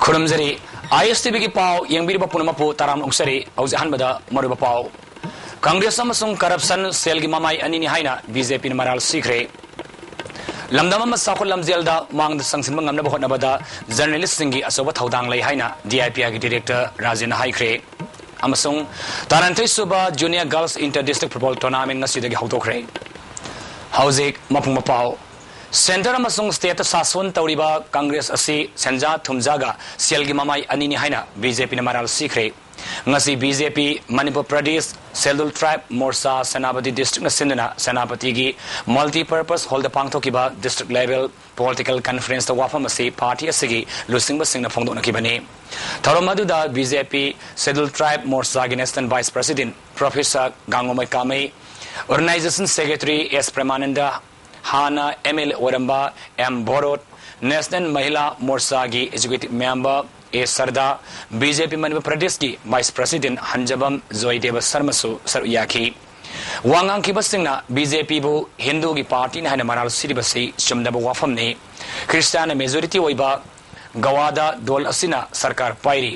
खुरमजरी ISTV की पाव यंगबीर पुनमपु ताराम उक्सरी हौजे हनबदा मरुब पाव कांग्रेस अमसुंग करप्शन सेल की ममाई अनिनि हाइना बीजेपी न मराल सीखरे लमदम साखुल लमजेलदा मांग संगसिन नगमनब होटनबदा जर्नलिस्ट सिंगी असोब थौदांग लै हाइना DIPI की डायरेक्टर राजेन हाइखरे अमसुंग तारंथै सुबा junior girls inter district football tournament नसिदगी हौदोखरे हौजे मपुंग मपाव सेंटर अमसुंग स्टेट सासोन तौरिबा कांग्रेस असी सेंजा थुमजागा सेल की ममाई अनिनि हाइना बीजेपी न मराल सीखरे ngasi BJP Manipur Pradesh Scheduled Tribe Morsa Senapati District Sindana Senapati gi multi-purpose hold the pangthokiba district level political conference the wafamasi party asigi lusingba singna phongdona kibani thoromaduda BJP Scheduled Tribe Morsa gi National Vice President Professor Gangomai Kamai Organization Secretary S Premananda Hana ML Oramba M Borot National Mahila Morsa gi Executive Member A Sarda BJP Manipur Pradesh की vice president Hanjabam जोयदेव शर्मसु सरयाखी वांगांग की बसिंगना BJP बु हिंदू की party ने moral सिरिबसी चुमदब वाफम ने Christian majority ओइबा गवादा दोल असिना सरकार पाइरी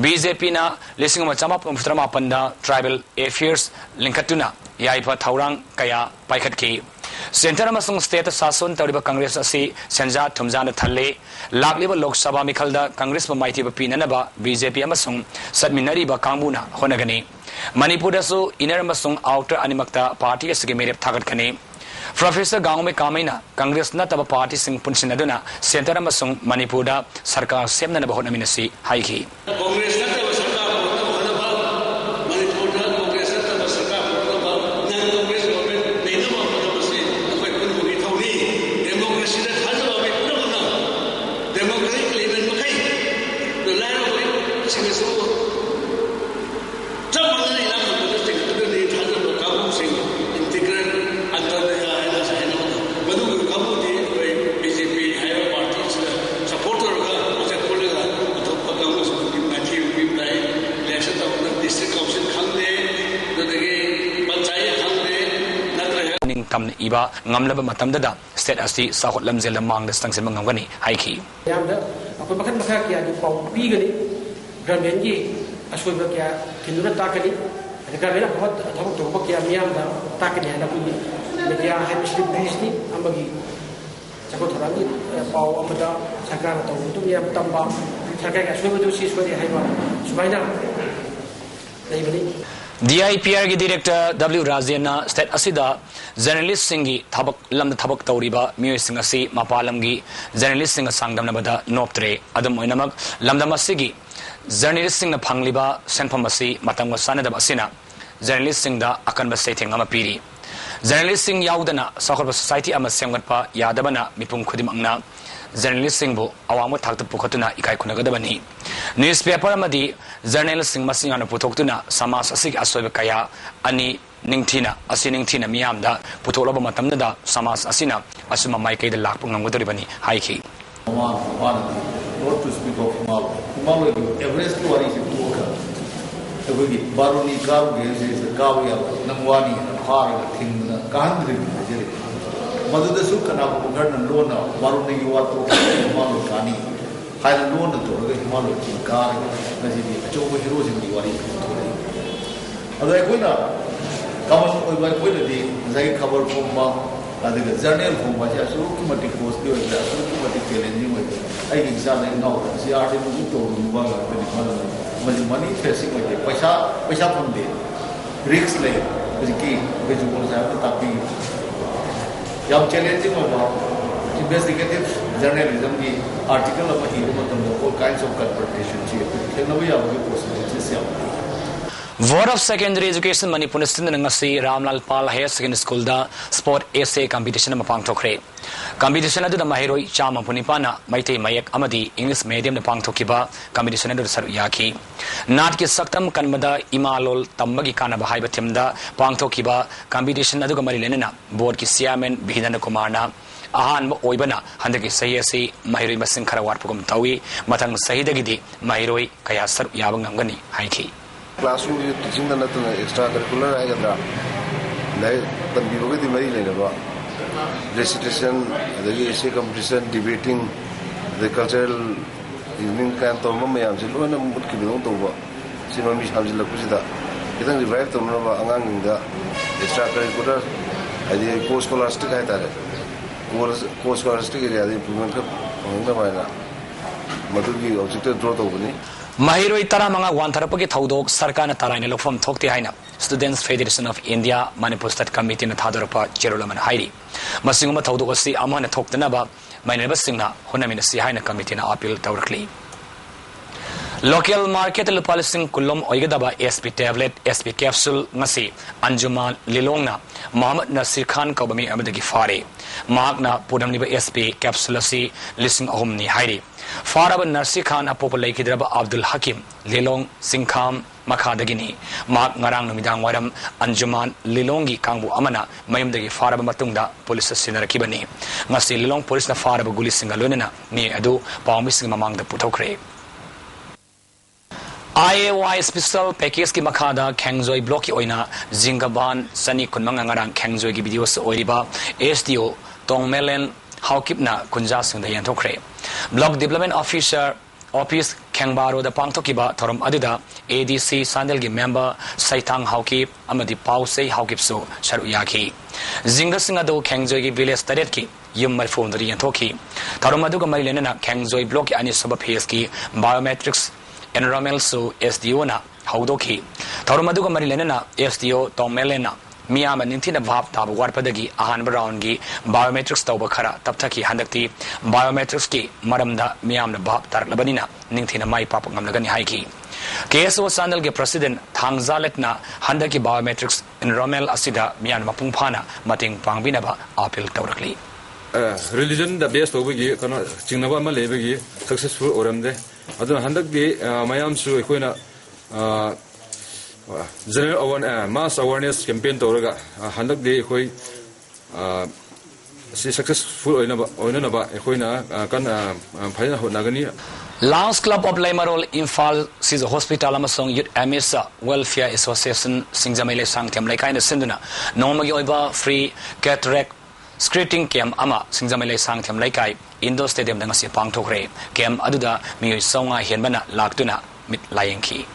BJP ना लिसिंग मचामा पुत्रमा पंदा tribal affairs लिंकटुना याइफा थौरांग कया पाइखत की सेंटर अमसुंग स्टेट सासोन तौरिबा कांग्रेस असी सेंजा थुमजान थल्ले लाक्लिबा लोकसभा मिखलदा कांग्रेस ब माइथिबा पिननबा बीजेपी अमसुंग सदमिनरिबा कांगबुना होनगनी मणिपुरदसु इनर अमसुंग आउटर अनिमक्ता पार्टी असगे मेरेप थागतखने प्रोफेसर गांगमे कामेना कांग्रेस नतबा पार्टी सिंग पुनसिनदुना सेंटर अमसुंग मणिपुरदा सरकार सेमननबा होनमिनसी हाइखी कांग्रेस नतबा सरकार तमन इबा ngamlab matamda state asi sahot lamjel mang da stang semang ngani haiki yamda apun bakhan bakha kya di pau pi gani government gi asoi ba kya kindura takani government bahut thok to ba kya miyam da takani na ku media hemisphere business ni ambagi chako tharani pau amada sarkar to tu miyam tamba sarkar ga asoi ba du si soi hai ba subaina nei bani DIPR की director W राजेना state असिदा journalist सिंगी थबक लम थबक तौरिबा मियोय सिंग असि मपालम की जर्नलिस्ट सिंग सांगदमनबदा नोप्त्रे अदम ओइनमक लमदम असिगी जर्नलिस्ट सिंग फंगलिबा सेनफम असि मतंग सानदब असिना जर्नलिस्ट सिंग दा अकनब सेथिंग अमा पीरी जर्नलिस्ट सिंग याउदना सखरब सोसाइटी अमा सेमगतपा यादबना मिपुम खुदिमंगना जर्नलिस्ट सिंग बो अवाम थाक्त पुखतुना इकाय खुनगदबनी न्यूज़पेपर अमदी जर्नलिस्ट सिंग मसिंगाना पुथोक्तुना समाज असिग असोब कया अनि निंगथिना मियामदा पुथोलब मतमदा समाज असिना असुमा माइकैद लाकप ngangudoribani haiki not to speak of Mal Everest wari si tuka tabagi baroni kaw ge se kaw ya nangwani har thingna kandri jere maduda su kana bugarna lona baroni yuwa to Mal kani haila lona to ge Mal ki kar nasi di chobo hero sin di wari ado ekoina kamas oi bai koina di zai khabar phomba adiga journal phomba ja su ki mati post di oi ja su ki mati challenging oi ai ki exam ai no si art mu to mu ba ga ni mali money facing oi paisa phomde risks le ki be ju ko sa ta pi yam challenging oi ba investigative journalism की article of a hero मतलब all kinds of interpretation चाहिए फिर नवी आगे possibilities से Board of Secondary Education Manipur Student ngasi Ramlal Pal Higher Secondary School da sport essay competition ma pangthokre competition adu da mahiroi chama punipana maitei mayak amadi English medium da pangthokiba competition adu sar yaki nat ki saktam kanmada imalol tambagi kana bahai bathimda pangthokiba competition adu ga mari lenena board ki chairman Bhidana Kumarna ahan oibana handaki sahi asi mahiroi masing khara warpugum tawi mathang sahidagidi mahiroi kaya sar yabang ngani haiki classroom teaching the extra curricular agadra like the biology mari leba recitation the essay competition debating the cultural evening kan to ma mayam si lo na mut ki dong to ba si ma mi sam ji la ku si da kitang revive to na ba angang ning da extra curricular adi co scholastic hai ta re co scholastic area di improvement ka ong ba na madu gi objective draw to bani Mahiroi tara mga wantarapagi thaudok sarkana tarai na lokfam thokti haina Students Federation of India Manipur State Committee na thadorapa cherulaman hairi masinguma thaudok asi amana thoktana ba mainaba singna honamina si haina committee na appeal tawrakli Local market lupalising kulom oigadaba SP tablet SP capsule ngasi Anjuman Lilongna Muhammad Nasir Khan kabami amadagi fare magna pudamniba SP capsule asi lising ahumni hairi Farab Nasir Khan apopulay kidraba Abdul Hakim Lilong Singkham Makadagini Mag ngarang numidang waram Anjuman Lilongi kangbu amana mayumdagi farab matungda police sinarakibani ngasi Lilong police na farab guli singalunena ni adu pawmising mamangda putokre IAY special package ki makada Khengzoi block ki oina Zingaban Sani kunmanga ngarang Khengzoi ki video sa oiriba SDO Tongmelen Haukipna kunja singda yanthokre Block Development Officer Office Khengbaro da pangthokiba thorom adida ADC Sandel gi member Saitang Haukip amadi Pausei Haukip so sharu yaki Zinga singa do Khengzoi gi village taret ki yum marfon dari yanthoki thorom adu ga marilena Khengzoi block ki ani saba phase ki biometrics enrollment so SDO na haudoki thorumaduga marilena SDO Tomelena miyama ninthina bhab tab warpadagi ahan round gi biometrics tawba khara tapthaki handakti biometrics ki maramda miyamna bhab tarlabanina ninthina mai pap ngamlagani haiki KSO Sandal ge president Thangzaletna handaki biometrics enrollment asida miyan mapung phana mating pangbina ba appeal tawrakli religion da base to gi kana chingnaba ma lebegi successful oramde aduna handakdi mayam su ekoina general awareness mass awareness campaign toraga handakdi ekoi si successful oina ba ekoina kana phayna honagani Lions Club of Laimarol Infal Siza Hospital amasong Youth Amisa Welfare Association Singjamele Sangtiam Laikaina Sinduna Nomagi Oiba Free Cataract Screening camp ama Singjamele Sangtiam Laikai Indo Stadium na ngasi pangthokre camp aduda miyoi sawnga henbana laktuna mit layengki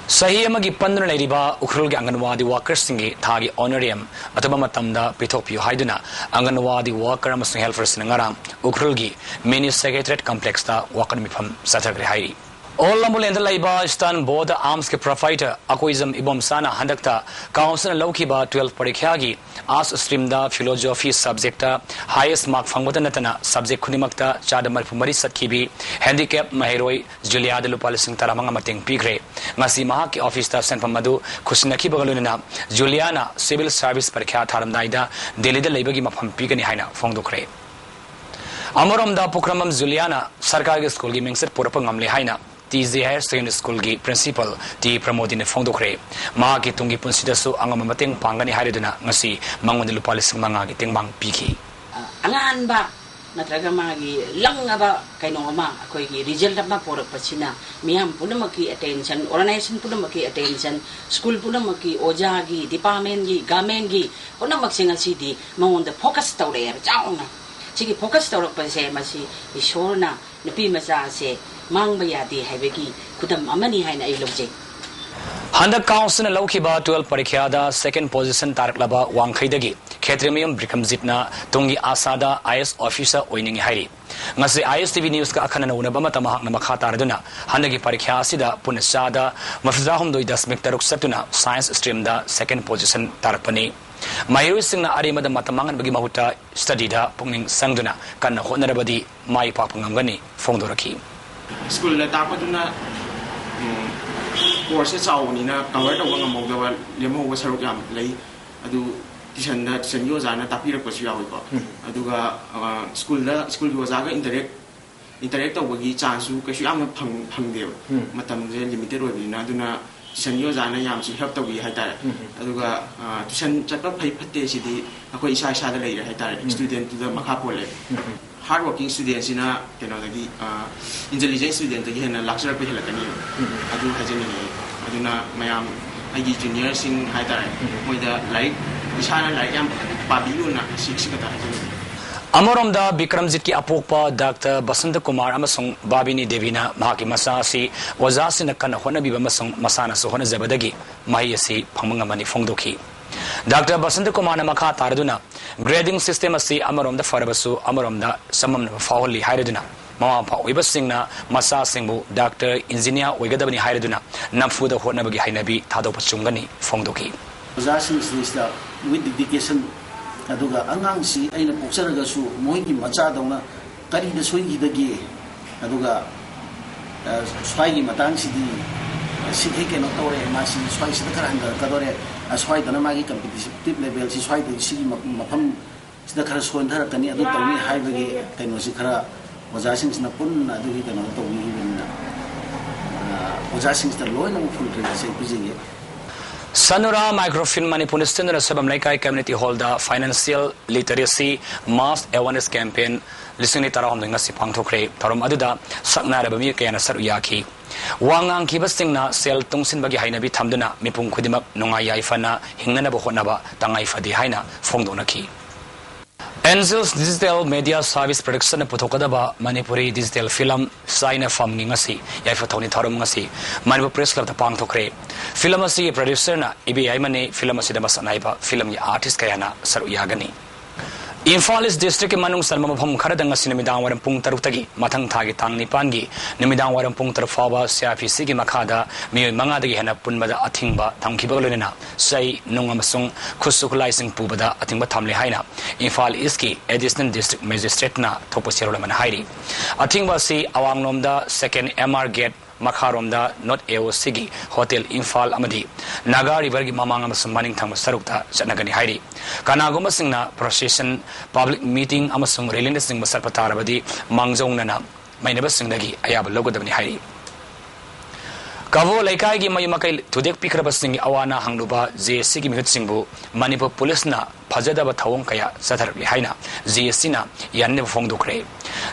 Sahi amagi panduna leiriba Ukhrul gi Anganwadi workers singi thagi honorarium ataba matamda pithopiu haiduna Anganwadi worker amasung helpers ngarang Ukhrul gi mini secretariat complex ta worker mifam sathagre hairi All Lambulen Laiba Stan board arms ke provider Akoism Ibom Sana Handakta Council Lokiba 12 Parikhyagi as stream da philosophy subject highest mark Fangwatanatana subject Kunimakta Chadamar Pumari Satkibi handicap Mahiroi Julia de Lupalising Taramanga Mating Pigre Ngasi Mahaki office ta San Pamadu Kusinaki Bagaluna Juliana Civil Service Parikya Tharam Naida Delhi de Labagi Mapam Pigani Haina Fongdukre Amaram da Pukramam Juliana Sarkar School gi mingset Purapangamle Haina TZ Higher Secondary School gi principal T Pramodine Fongdokre ma ki tungi punsidasu angama mateng pangani hariduna ngasi mangon lupalising manga gi tengbang piki angan ba natraga magi lang ba kaino ma akoi gi result ba porak pachina miam punamaki attention organization punamaki attention school punamaki oja gi department gi government gi punamak singa sidi mangon da focus tawre chauna sigi focus tawrak pase masi isorna nupi macha se Mangbaya Habeki Kudam Amani Hain Ailoje. Handa Council Laukiba 12 Parikyada second position Taraklaba Wangkaidagi Ketremium Brikamzitna Tungi Asada IS officer Oining Hari. Ngasi ISTV News ka akana unabama tamahak na makhatarduna handagi parikya sida punasada mafzahum doi das mektaruk satuna science stream da second position tarpani. Mahiru singna arimada matamangan bagi mahuta study da pungning sangduna kana honarabadi mai papangamgani fongdoraki. School la tapaduna course chawnina cover tawanga mogdawa lemo wasaruk yam lei adu tisan da senyo jana tapirak pasu yawi ko aduga school gi wajaga interact tawagi chance ka shu yam phangde matam je limited oibina aduna senyo jana yam si help tawi haita aduga tisan chapa phai phatte sidi akoi isa isa da lei haita student da makha pole hardworking students ina kenodagi intelligent student gi hena lecture pe helakani adu hajeni aduna mayam agi junior sing haidare moida like isana like yam pabiyuna siksikata hajeni Amoromda Bikramjit ki apokpa Dr. Basanta Kumar amasung Babini Devina mahaki masasi wazasina kana honabiba amasung masana so honazabadagi mahiyasi phangmangamani phongdoki. Dr. Basanta Kumar na makha taraduna grading system asi amoromda farabasu amoromda samamna fawli hairaduna mama pa oibasingna masa singbu Dr. Engineer oigadabani hairaduna namfuda honabagi hainabi thadopachungani phongdoki. Wazasing is with dedication aduga angang si ay napuksan su moigi machadong na kari na suigi dagi aduga swagi matang si di sikhe ke no tore masi swai si karan da kadore swai dana magi competitive level si swai de si mafam sida khara soin thara kani adu tawi hai bagi kaino si khara wazasing na pun adu hi kaino tawi na wazasing sta loy na full trade se pijige Sanura Microfilm Manipuri Standard Sabam Laikai Community Hall da Financial Literacy Mass Awareness Campaign listening taram dengan si pangthokre taram aduda sakna rabami kayana saruyaki wangang kibastingna sel tungsin bagi hainabi thamduna mipung khudimak nongai yaifana hingna bo khonaba tangai fadi haina phongdonaki Angel's Digital Media Service Production Putokadaba Manipuri Digital Film Sign Farm Ngasi Yaifatoni Tarum Ngasi Manipur Press Club the Pangtokre Film Asi producer na Ibi Aimani Film Asi Damasanaiba Film ya artist kayana Saruyagani Infalis District Manung Salma Pum Karadangasi Namidang Waram Pung Tarutagi Matang Tagi Tang Nipangi Namidang Waram Pung Tarfaba Siafi Sigi Makada Mi Mangadagi Hana Punbada Atingba Tankibalina Say Nungamasung Kusukulizing Pubada Atingba Tamli Haina Infal Iski Additional District Magistrate na Toposirolaman Hairi Atingba Si Awang Nomda Second MR Gate Makaromda Not Eo Sigi Hotel Infal Amadi Naga River Mamanga Maning Tang Sarukta Janagani Hairi Kanagoma Singna Procession Public Meeting Amasung Relinda Sing Masarpatarabadi Mangzong Nana Mainaba Singdagi Ayab Logo Dabani Hairi Kavo Laikai gi Mayumakai Tudek Pikraba Sing Awana Hangluba JSC gi Mihut Singbu Manipur Police na Fajadaba Thawong Kaya Sathar Haina JSC na Yanne Fongdukre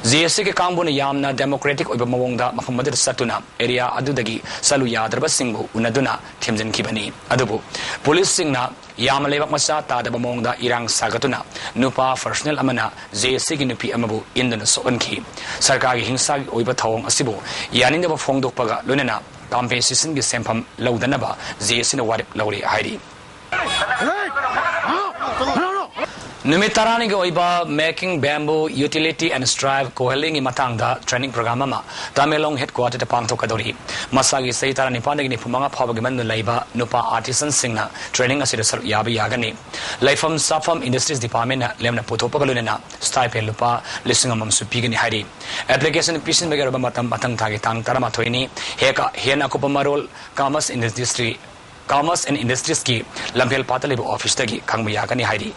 JSC ke Kambuna Yamna Democratic Oba Mawongda Muhammad Satuna area adudagi Salu Yadraba Singbu Unaduna Timjan Kibani Adubu Police Singna Yamalebak Masa Tadaba Mawongda Irang Sagatuna Nupa Personal Amana JSC gi Nupi Amabu Indana Soanki Sarkagi Hingsa Oba Thawong Asibu Yaninda Fongduk Paga Lunena Compensation gi sempam laudanaba JSC na warip lauri hairi Numitarani oiba making bamboo utility and strive koheling matangda training program ama Tamelong headquarter ta pangtho kadori masagi seitara nipandagi ni pumanga phawagi mandu laiba nupa artisan singna training asida sar yabi yagani laifam safam industries department na lemna puthopagalunena stipend lupa lisingam supigani hari application pisin bagara matam matang thagi tang tarama thoini heka hena kopamarol commerce and industries ki lampel patali office tagi khangba yagani hari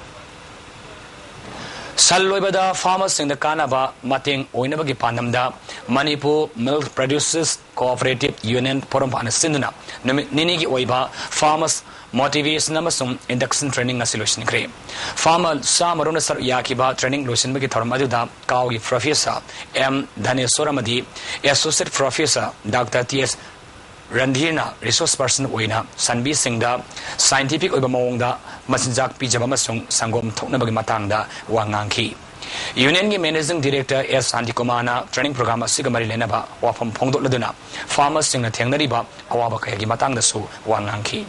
Salloibada farmers in the Kanaba Mating Oinabagi Panamda Manipur Milk Producers Cooperative Union Porampana Sinduna Ninigi Oiba Farmers Motivation Namasum Induction Training Solution Cre Farmer Samaruna Sar Yakiba Training Lucian Bagi Tormaduda Kawi Professor M. Dhanesoramadi Associate Professor Dr. T.S. Randhina Resource Person Oina Sanbi Singda Scientific Obamongda Masinjak Pijabamasung Sangom Toknabagi Matangda Wangangki Union Managing Director S. Antikomana Training Program Sigamari Lenaba Wapam Pongdo Laduna Farmers Sing the Tenariba Awabakagi Matanga Su Wangangki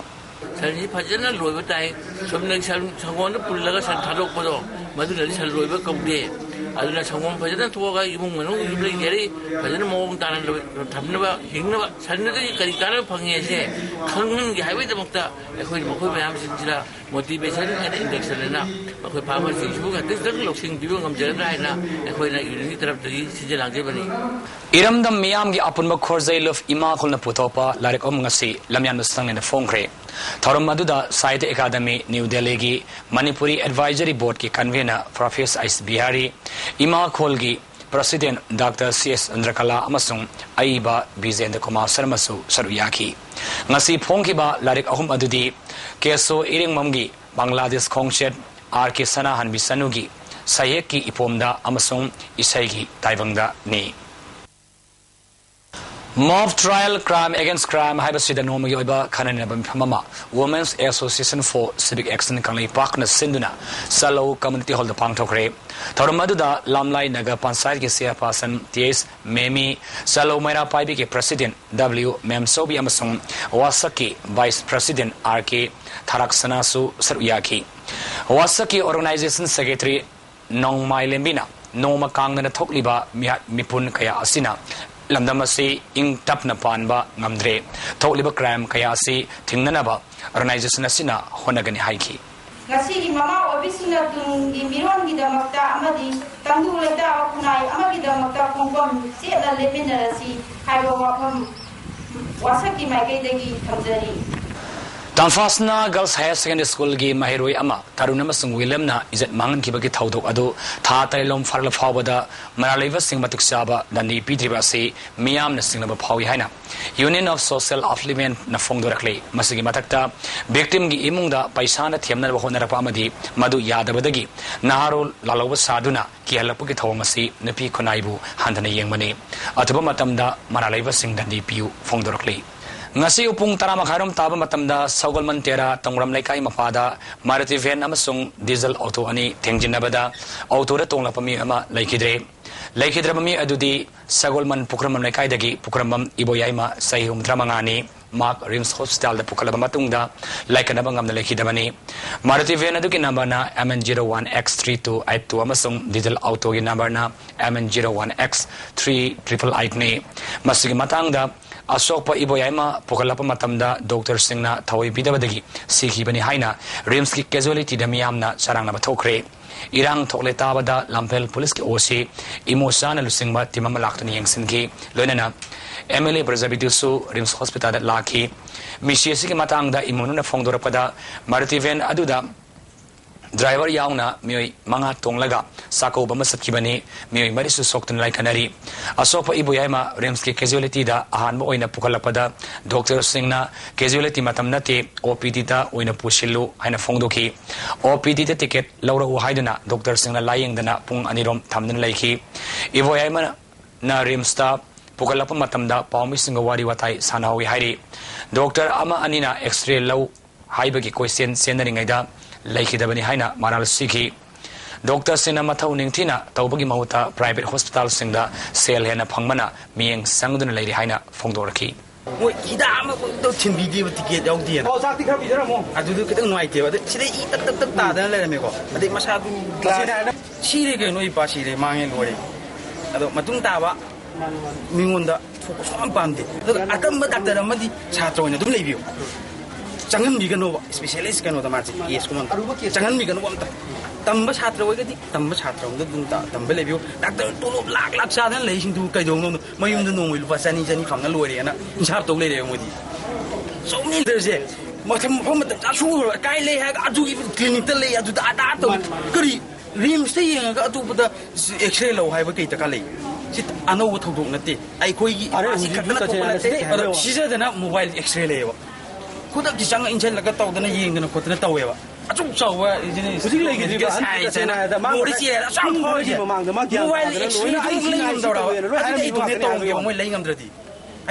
Sani Pajana Loibatai, something Sangon Pulaga Santado Podo, Maduna Loiba Comde, Aduna Sangon Pajana Toga, Yumano, you play Gary, Pajana Mong Tan Tamnava, Hingnava, Sanadi, Karikana Pangese, Kangan, Highway the Mokta, Equimokum Sintila, Motivation and Indexalena, Papa Sishu, this doesn't look sing Divan of Jerana, Equina Unit of the Sijan Germany. Iram the Miamgi upon Makorzail of Imakul Putopa, Larek Omngasi, Lamian Mustang and the Fongre. Maduda Site Academy, New Delhi, Manipuri Advisory Board ki convener Professor Is Bihari, Ima Kolgi, President Dr. C.S. Andrakala Amasung, Aiba Bizend Kumar Sarmasu Saruyaki. Ngasi Pongkiba Larik Ahum Adudi, Keso Iring Mamgi, Bangladesh Kongshed, R.K. Sana Hanbisanugi, Sayeki Ipomda Amasung, Isaigi, Taivangda Ni. Mob trial crime against crime hai basida nomagi oiba khanan ba mama Women's Association for Civic Action kanglei pakna sinduna salo community hall da pangthokre thoramadu da lamlai naga panchayat ki chairperson TS Memi salo maira paibi ke president W Memsobi amasung wasaki vice president RK Tharaksana su saruyaki wasaki organization secretary Nongmai Lembina noma kangna thokliba mipun kaya asina Lamdamasi ing tap na panba ngamdre thokliba crime kaya si thingnanaba organization asina honagani haiki ngasi mama obisina tung gi miron gi damakta amadi tangdu leta kunai amagi damakta kongkom se na lemina si haibo wapam wasaki mai degi thamjari Tanfasna Girls Higher Secondary School gi mahiroi ama tarunama sung William na izat mangan ki bagi thaudok adu tha tailom farla phawbada maralaiva sing matuk saba dani pidriba se miyam na singnaba phawi haina Union of Social Affluent na fongdorakle masigi matakta victim gi imungda paisa na thiamna ba honara pa amadi madu yadabadagi naharol laloba saduna ki halapu ki thawang asi napi khonaibu handana yengmani atuba matamda maralaiva sing dani piu fongdorakle ngasi upung tarama kharom taba matamda Saugolman Tera Tongram Laikai Mapada Maruti van amasung diesel auto ani thengjinabada auto ra tongla pami ama laikidre mami adudi Saugolman Pukramam Laikai dagi Pukramam Iboyaima Saihum Tramangani Mark Rims Hospital da Pukalaba matungda laikanaba ngamna laikidabani Maruti van aduki number na MN01X3282 amasung diesel auto gi number na MN01X3888 ne masigi matangda Asokpa Iboyaima Pukalapa Matamda Dr. Singna Tawi Bidabadagi Siki Bani Haina Rimski casualty da Miyamna Sarangna Tokre Irang Tokleta Bada Lampel Police ki Osi Imosana Lusingma Timama Laktani Yangsinki Lonana MLA Brazabidusu Rims Hospital at Laki Mishisi Matangda Imununa Fongdorapada Maritiven Aduda Driver yauna mioi manga tonglaga sako bama satkibani mioi marisu soktun lai kanari asopa iboyaima remski casualty da ahan mo oina pukalapada Dr. Singna casualty matamnate OPD ta oina pusilu haina fongdoki OPD ta ticket laura u haiduna Dr. Singna laying dana pung anirom thamdan laiki iboyaima na remsta pukalapa matamda pawmi singa wari watai sanawi hairi Dr. ama anina x-ray law haibagi question sendaringaida Laikidabani Haina Maral Siki Dr. Sina Matau Ningtina Taubagi Mahuta Private Hospital Singda Sale Hena Pangmana Ming Sangdun Lady Haina Fongdoraki Hidama to video ticket out there. Oh, Saki Kabiramo. I do get no idea. She eat the Tada Lemego. I think Masadu Glass. She can no Pashi, Mang Lori. Matuntava Mimunda focus on Bandi. I come back at the Ramadi Chato in the Review. Jangan bikin no spesialis kan otomatis yes kumon jangan bikin no tambah chatra wajadi tambah chatra untuk dunta tambah lebih dokter tolong lak sadan leising tu kai dong no mayum tu nongil pasani jani fangal luar ya na insaf tu leh mudi so many there's it macam asu kai leh adu klinik tu leh adu ada tu keri rim stay yang adu pada x-ray lau hai bagai tak leh sit anu tu dong nanti ai koi masih kena tu nanti sisa dana mobile x-ray leh kuda kisang insan laga tau dana yeng dana kota dana tau ya acung sawa ini sih lagi juga saya mau disiar sang kau je mobile x-ray itu lagi ngam tau ada itu ni tau ya mau lagi ngam terjadi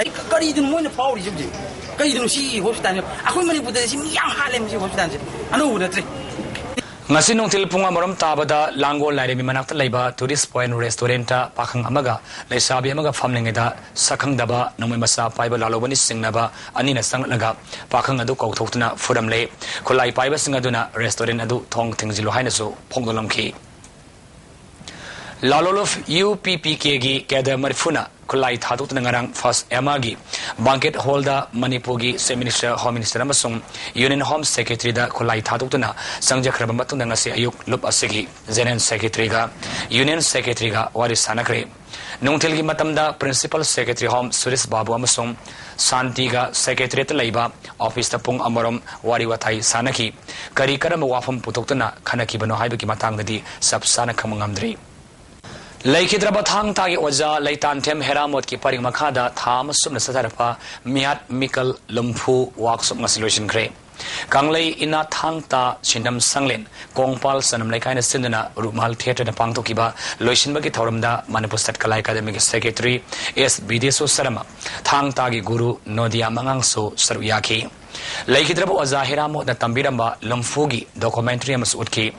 ai kali itu mau ni power je kali itu si hospital aku mana buat si yang halem si hospital anu udah tri ngasi nungtil punga moram tabada langol laire mi manakta laiba tourist point restaurant ta pakhang amaga leisabi amaga famlengeda sakhang daba nomai masa paiba lalobani singnaba anina sanglaga pakhang adu kauthokna furamle khulai paiba singaduna restaurant adu thong thingjilu hainasu phongdolamki lalolof UPPK gi keda marfuna kulai thaduk ngarang first emagi banquet hall da Manipuri Minister Home Minister amasung Union Home Secretary da kulai thaduk na sangja khraba matunda ngasi ayuk lup asigi General Secretary ga Union Secretary ga waris sanakre nungthil gi matamda Principal Secretary Home Suresh Babu amasung Santi ga Secretary laiba office ta pung amarom wari wathai sanaki kari karam wafam putoktuna khanaki bano haibaki matangdadi sab sana khamangamdri Laikidraba thang tagi oja laitan them heramot ki paring makhada tham sumna satarapa miat mikal lumpu workshop nga solution kre Kanglei ina thangta chindam sanglen kongpal sanam laikai na sinduna rumal theater na pangtokiba loishinbagi thoramda Manipur State Kala Academic Secretary S Bideso Sarama thangta gi guru Nodia Mangangso saruyaki Laikidrabu Azahiramo na tambiramba Lumfugi documentary amas utki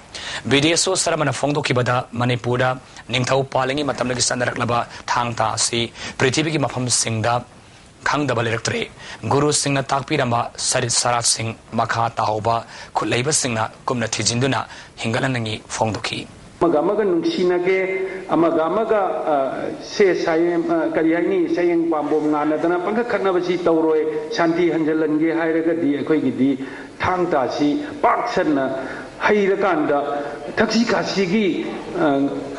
Bideso Sarama na phongtokibada Manipura ningthau palingi matamlagi sanaraklaba thangta si prithibigi mafam singda Kangdaba Electre, Guru Singna Takpiramba, Sarit Sarat Singh, Makha Tahoba, Kulaiba Singna, Kumna Tijinduna, Hingalanangi, Fongdoki. Magamaga nungsinage, amagamaga se sayem kariyani sayeng pambom ngana dana pangka khanabasi tawroi shanti hanjalange hairagadi akhoi thangta si paksanna hairaganda taksi kasigi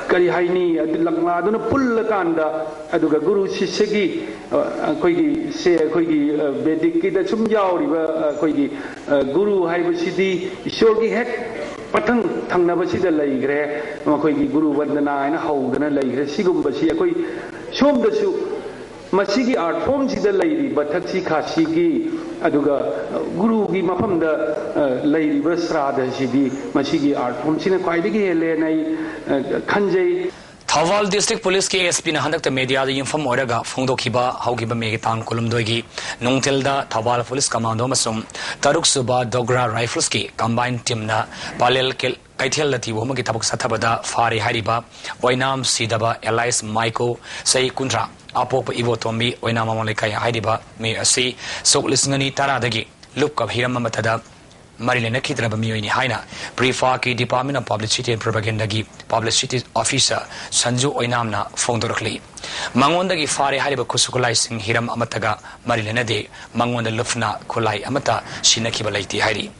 kari haini lakna aduna pullakanda aduga guru sisegi akhoi se akhoi vedic kida sum yauriba akhoi guru haibasidi ishorgi hek Patang Tangnabasida Laigre, Makogi Guru Vandana, and Haudana Laigre, Sigumbashi, Akoi, Shom the Su, Masigi art forms the lady, but Taxi Kasigi, Aduga, Guru Gimapam the lady Versrada Shidi, Masigi art forms in a Kwaidigi, Elena Kanje. Thawal District Police ke SP na handak ta media da inform oraga phongdo khiba haugiba megetang kolum doigi nungtelda Thawal Police Commando masum Taruk Suba Dogra Rifles ki combined team na palel kel kaithel lati wo magi tabuk sathabada fari hariba oinam sidaba Elias Michael sei kuntra apok ivo tombi oinam amalekai hariba me asi sok lisngani taradagi lup ka hiram matada Marilena Kitraba Mioini Haina, Prefa ki Department of Publicity and Propaganda gi Publicity Officer Sanju Oinamna Fongdorkli. Mangonda gi Fare Hariba Kusukulai Sing Hiram Amataga Marilena de Mangonda Lufna Kulai Amata Shinakibalati Hari.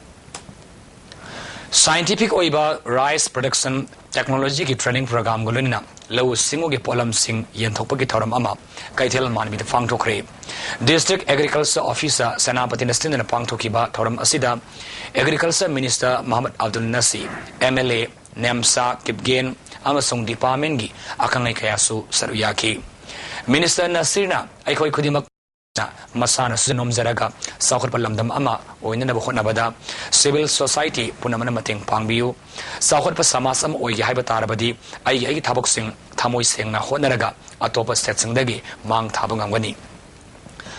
Scientific Oiba Rice Production Technology ki Training Program Goluna, Low Singo gi Polam Sing Yentopaki Toram Ama, Kaitel Man with the Fangtokre. District Agriculture Officer Sanapati Nastin and Pangtokiba Toram Asida, Agriculture Minister Muhammad Abdul Nasi, MLA Nemsa Kipgain, Amasung Department gi Akangai Kayasu Saruyaki. Minister Nasirna, Aikoi Kudimak Masana Sunom Zaraga, Sakur Palamdam Ama, Oinabada, Civil Society, Punamanating Pangbiu, Sakur Pasamasam Oy Haibatarabadi, Ay Tabok Sing, Tamoy Sing na Honaraga, Atopa Stetsingdagi, Mang Tabangangani.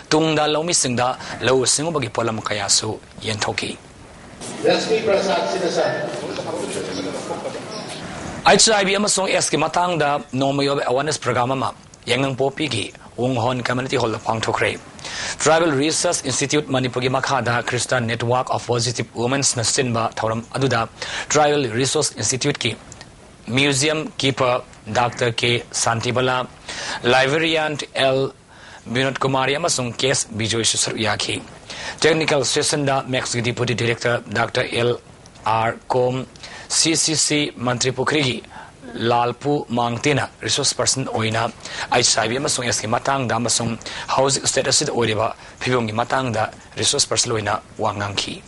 Tungda Lomi Singda, Low Singobagi Polam Kayasu, Yentoki. ISTV Amasong Eski Matangda, Nomayo Awareness Programama, Yangang Popigi, Wonghon Community Hall of Pangtokre. Tribal Research Institute Manipuri Makada, Christian Network of Positive Women's Nastinba, Tauram Aduda, Tribal Resource Institute Ki, Museum Keeper, Dr. K. Santibala, Librarian L. Binod Kumari Amasung Case Bijoy Susaruyaki. Technical Session da Max Deputy Director Dr. L. R. Com, CCC Mantri Pukrigi, Lalpu Mangtina, Resource Person Oina, ISTV Amasung Eski Matang da Amasung Housing Status Oriba, Pibungi Matang da Resource Person Oina Wanganki.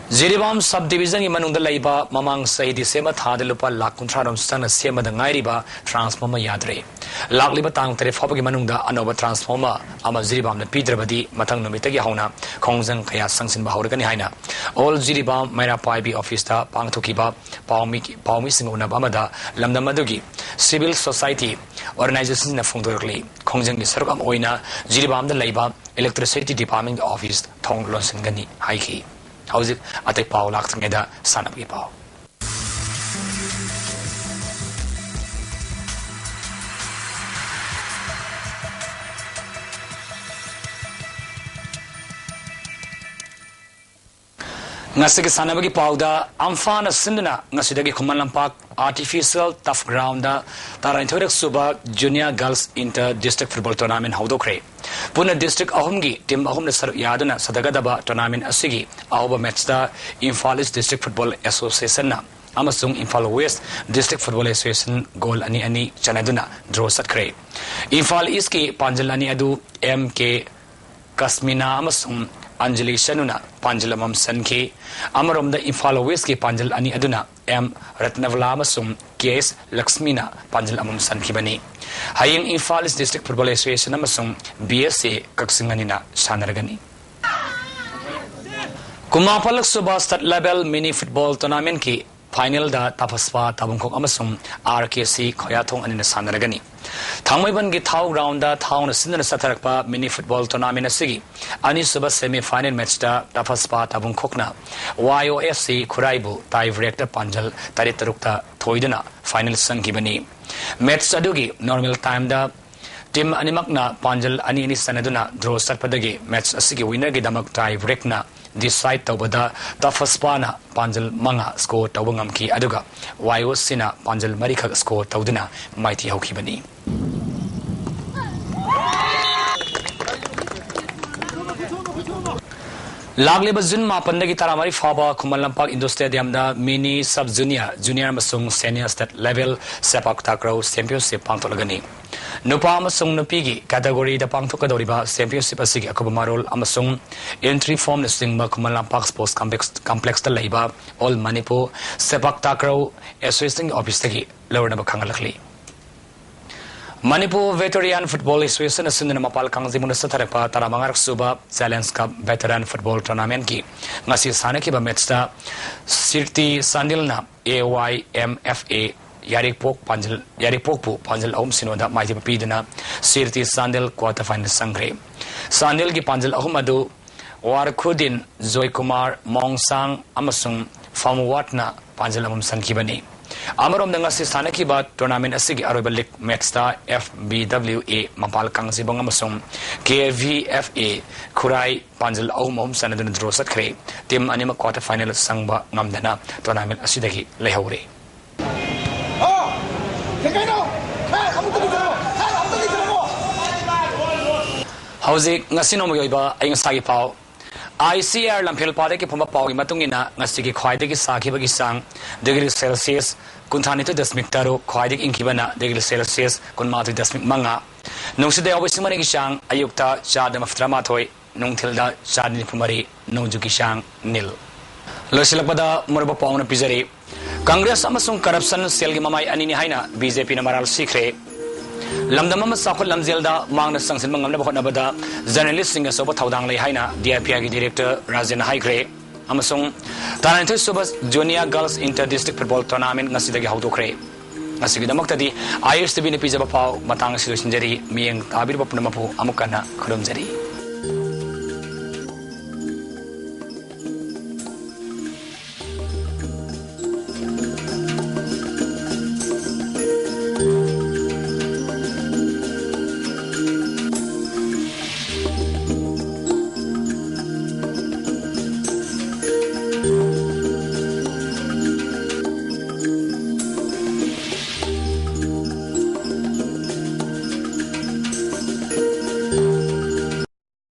Ziribam subdivision imanung laiba mamang sai December thadalupa lakuntraram sana sema da ngairiba transformer yadre lakliba tang tare fabagi manungda anoba transformer ama Ziribam na pidrabadi matang numitagi hauna khongjang kaya sangsin bahurgani haina all Ziribam Maira Paibi office ta pangthokiba pawmi singuna bamada lamdamadugi civil society organization na phongdorkli khongjang ni sarukam oina Ziribam da laiba electricity department office thong lonsingani haiki How's Ate Pau Laktangeda, son of Pau. Nasiki Sanabagi Pauda, Amfana Sindana, Nasidagi Kumalampak, Artificial Tough Ground, Tarantorik Suba, Junior Girls Inter District Football Tournament, Haudokre. Puna District Ahumgi, Tim Ahum Yaduna, Sadagadaba Tournament Asigi, Auba Matchda, Infalis District Football Association, Amasung Infal West District Football Association, Goal Ani Chanaduna, Draw Satkre. Infal Iski, Panjalani Adu, MK Kasmina Amasung. Anjali Shanuna, Panjalamam Sanke, Amarum the Infalo Whisky Panjal Ani Aduna, M. Ratnavalamasum, K.S. Laxmina, Panjalamam Sankibani. Haying Infalis District Football Association Amasum, BSA Kaksinganina, Sanaragani. Kumapalak suba state level mini football tournament ki final da tapaspa tabungkok amasung RKC khoyathong anina sanaragani thangmaiban gi thau round da thau na sinna satharakpa mini football tournament asigi ani suba semi final match da tapaspa tabungkok na YOFC khuraibu tie break da panjal taritaruk ta thoidana final sangibani match adugi normal time da team animakna panjal ani ni sanaduna draw sarpadagi match asigi winner gi damak tie break na decide tawbada tafaspa na panjal manga score tawangam ki aduga YOC na panjal marikha score tawduna maiti hokibani Lagle Bazun Mapandagi Taramari Faba Kumalampak Indo Stadium da mini sub junior masung senior state level sepak takraw championship pangtolagani Nupa amasung nupigi category da pangtokadoriba championship asigi akubamarol amasung entry form na singba Kumalampak sports complex da laiba all Manipur sepak takraw association office tagi lawna bakhangalakli Manipur Veteran Football Association asundana mapal kangzi munasa tharakpa taramangarak suba Challenge Cup Veteran Football Tournament ki ngasi sanaki ba match da Sirti Sandilna AYMFA Yarikpok pu Panjal Ahum Sinoda maiti papidana Sirti Sandil quarter final sangre Sandil ki Panjal Ahum adu Warkhudin Joy Kumar Mongsang amasung Famwatna Panjal Ahum sankibani Amarom dengan si sana kibat tournament asigi aroy balik match da FBWA mapal kangsi bang amasung KVFA kurai panjal ahum sanadun draw satkre tim anima quarter final sangba ngamdana tournament asidagi lehaure Hauzik ngasino mo yoiba ayong sagi pao ICR lampel pade ki phoma pawgi matungina ngasigi khwaidagi sakhibagi sang degree Celsius kunthani to dasmik taro khwaidagi inkibana degree Celsius kunmatu dasmik manga nungside awisimani ki sang ayukta chad maftrama thoi nungthilda chadni phumari nongjuki sang nil losilakpada morba pawna pizari Congress amasung corruption selgi mamai anini haina BJP na maral sikre Lamdamama Sakul Lamzelda Mangna Sangsin Mangam Nabada journalist singer Soba Taudang Lay Haina DIPI director Rajan Haigre Amasung Tarantu Sobas Junior Girls Inter-District Football Tournament Nasidagi Hautokre Nasigi Damaktadi ISTV Pizza Pau Matang Sido Sinjari Mieng Tabir Bapunamapu Amukana Kurumjari